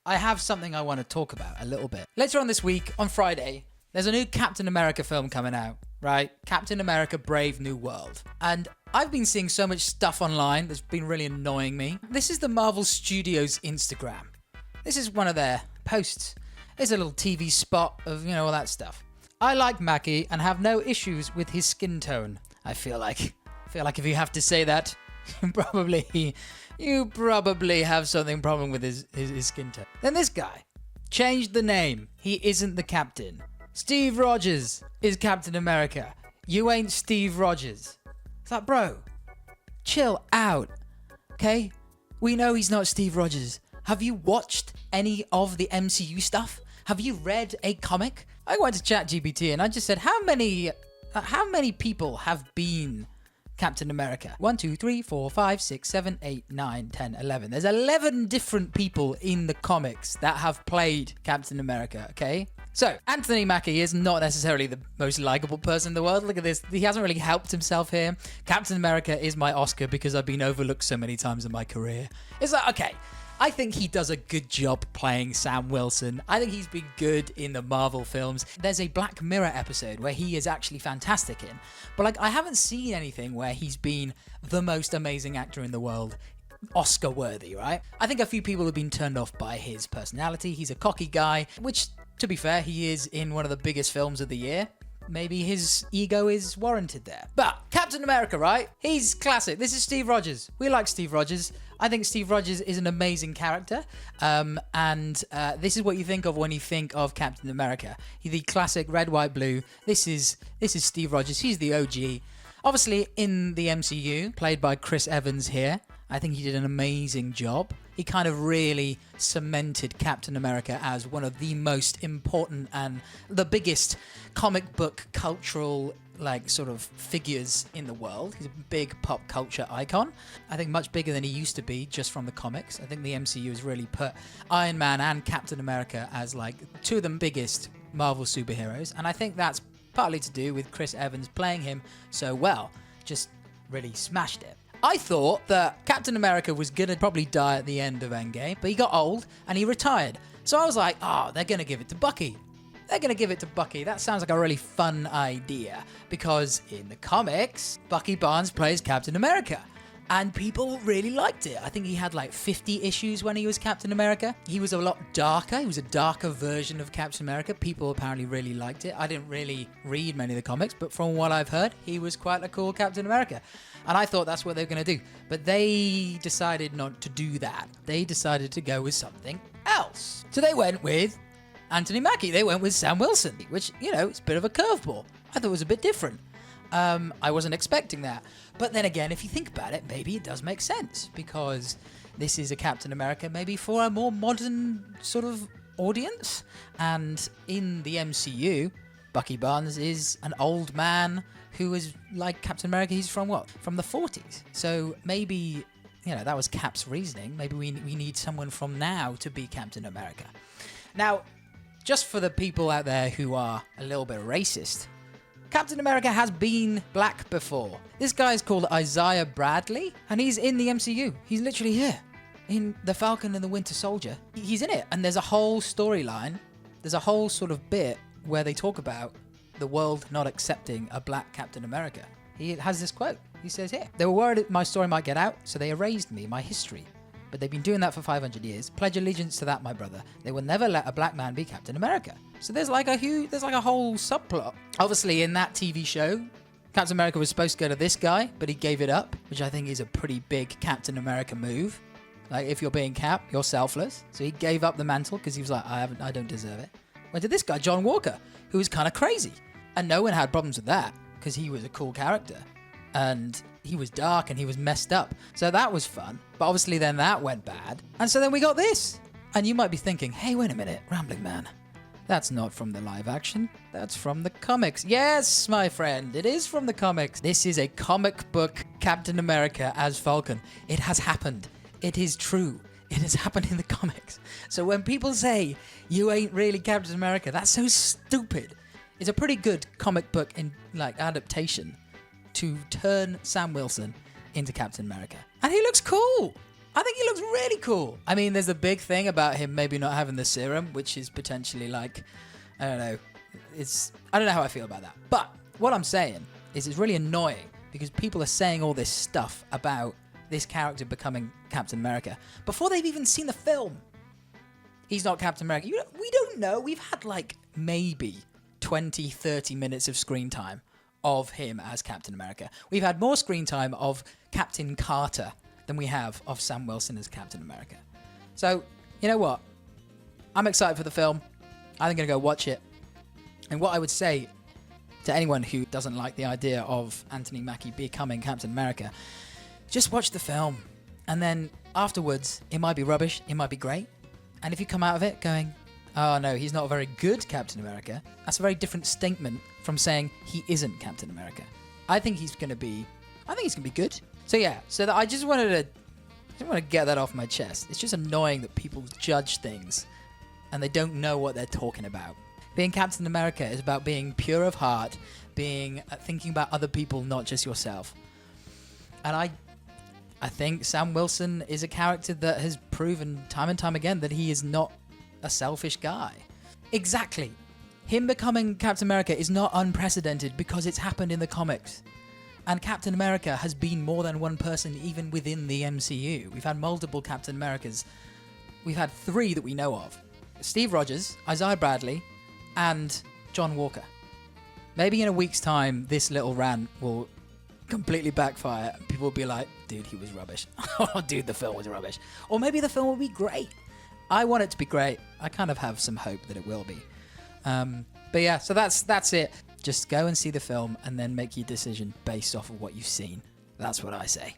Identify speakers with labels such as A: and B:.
A: I have something I want to talk about a little bit. Later on this week, on Friday, there's a new Captain America film coming out, right? Captain America Brave New World. And I've been seeing so much stuff online that's been really annoying me. This is the Marvel Studios Instagram. This is one of their posts. It's a little TV spot of, all that stuff. I like Mackie and have no issues with his skin tone. I feel like if you have to say that, you probably have something problem with his skin tone. Then this guy changed the name. He isn't the captain. Steve Rogers is Captain America. You ain't Steve Rogers. It's like, bro, chill out, okay? We know he's not Steve Rogers. Have you watched any of the MCU stuff? Have you read a comic? I went to ChatGPT and I just said, how many people have been Captain America? 1, 2, 3, 4, 5, 6, 7, 8, 9, 10, 11. There's 11 different people in the comics that have played Captain America, okay? So, Anthony Mackie is not necessarily the most likable person in the world. Look at this. He hasn't really helped himself here. Captain America is my Oscar because I've been overlooked so many times in my career. It's like, okay, I think he does a good job playing Sam Wilson. I think he's been good in the Marvel films. There's a Black Mirror episode where he is actually fantastic in. But I haven't seen anything where he's been the most amazing actor in the world. Oscar worthy, right? I think a few people have been turned off by his personality. He's a cocky guy, which, to be fair, he is in one of the biggest films of the year. Maybe his ego is warranted there. But Captain America, right? He's classic. This is Steve Rogers. We like Steve Rogers. I think Steve Rogers is an amazing character. And this is what you think of when you think of Captain America. He's the classic red, white, blue. This is Steve Rogers. He's the OG. Obviously, in the MCU, played by Chris Evans here. I think he did an amazing job. He kind of really cemented Captain America as one of the most important and the biggest comic book cultural sort of figures in the world. He's a big pop culture icon. I think much bigger than he used to be just from the comics. I think the MCU has really put Iron Man and Captain America as two of the biggest Marvel superheroes. And I think that's partly to do with Chris Evans playing him so well. Just really smashed it. I thought that Captain America was going to probably die at the end of Endgame, but he got old and he retired. So I was like, they're going to give it to Bucky. They're going to give it to Bucky. That sounds like a really fun idea because in the comics, Bucky Barnes plays Captain America. And people really liked it. I think he had 50 issues when he was Captain America. He was a lot darker. He was a darker version of Captain America. People apparently really liked it. I didn't really read many of the comics, but from what I've heard, he was quite a cool Captain America. And I thought that's what they were going to do. But they decided not to do that. They decided to go with something else. So they went with Anthony Mackie. They went with Sam Wilson, which, it's a bit of a curveball. I thought it was a bit different. I wasn't expecting that. But then again, if you think about it, maybe it does make sense because this is a Captain America maybe for a more modern sort of audience. And in the MCU, Bucky Barnes is an old man who is like Captain America. He's from what? From the 40s. So maybe, that was Cap's reasoning. Maybe we need someone from now to be Captain America. Now, just for the people out there who are a little bit racist, Captain America has been black before. This guy is called Isaiah Bradley, and he's in the MCU. He's literally here. In The Falcon and the Winter Soldier. He's in it, and there's a whole storyline. There's a whole sort of bit where they talk about the world not accepting a black Captain America. He has this quote. He says here, "They were worried my story might get out, so they erased me, my history. But they've been doing that for 500 years. Pledge allegiance to that, my brother. They will never let a black man be Captain America." So there's a whole subplot. Obviously, in that TV show, Captain America was supposed to go to this guy, but he gave it up, which I think is a pretty big Captain America move. If you're being Cap, you're selfless. So he gave up the mantle because he was like, I don't deserve it. Went to this guy, John Walker, who was kind of crazy. And no one had problems with that because he was a cool character. And he was dark and he was messed up. So that was fun. But obviously then that went bad. And so then we got this. And you might be thinking, hey, wait a minute, Rambling Man. That's not from the live action. That's from the comics. Yes, my friend, it is from the comics. This is a comic book Captain America as Falcon. It has happened. It is true. It has happened in the comics. So when people say, you ain't really Captain America, that's so stupid. It's a pretty good comic book adaptation to turn Sam Wilson into Captain America. And he looks cool. I think he looks really cool. I mean, there's a big thing about him maybe not having the serum, which is potentially like, I don't know. I don't know how I feel about that. But what I'm saying is it's really annoying because people are saying all this stuff about this character becoming Captain America before they've even seen the film. He's not Captain America. We don't know. We've had like maybe 20, 30 minutes of screen time of him as Captain America. We've had more screen time of Captain Carter than we have of Sam Wilson as Captain America. So, you know what? I'm excited for the film. I'm going to go watch it. And what I would say to anyone who doesn't like the idea of Anthony Mackie becoming Captain America, just watch the film. And then afterwards, it might be rubbish, it might be great. And if you come out of it going, oh no, he's not a very good Captain America, that's a very different statement from saying he isn't Captain America. I think he's going to be good. So yeah, I just want to get that off my chest. It's just annoying that people judge things and they don't know what they're talking about. Being Captain America is about being pure of heart, thinking about other people, not just yourself. And I think Sam Wilson is a character that has proven time and time again that he is not a selfish guy. Exactly. Him becoming Captain America is not unprecedented because it's happened in the comics. And Captain America has been more than one person even within the MCU. We've had multiple Captain Americas. We've had 3 that we know of. Steve Rogers, Isaiah Bradley, and John Walker. Maybe in a week's time, this little rant will completely backfire. People will be like, dude, he was rubbish. Oh, dude, the film was rubbish. Or maybe the film will be great. I want it to be great. I kind of have some hope that it will be. But yeah, so that's it. Just go and see the film and then make your decision based off of what you've seen. That's what I say.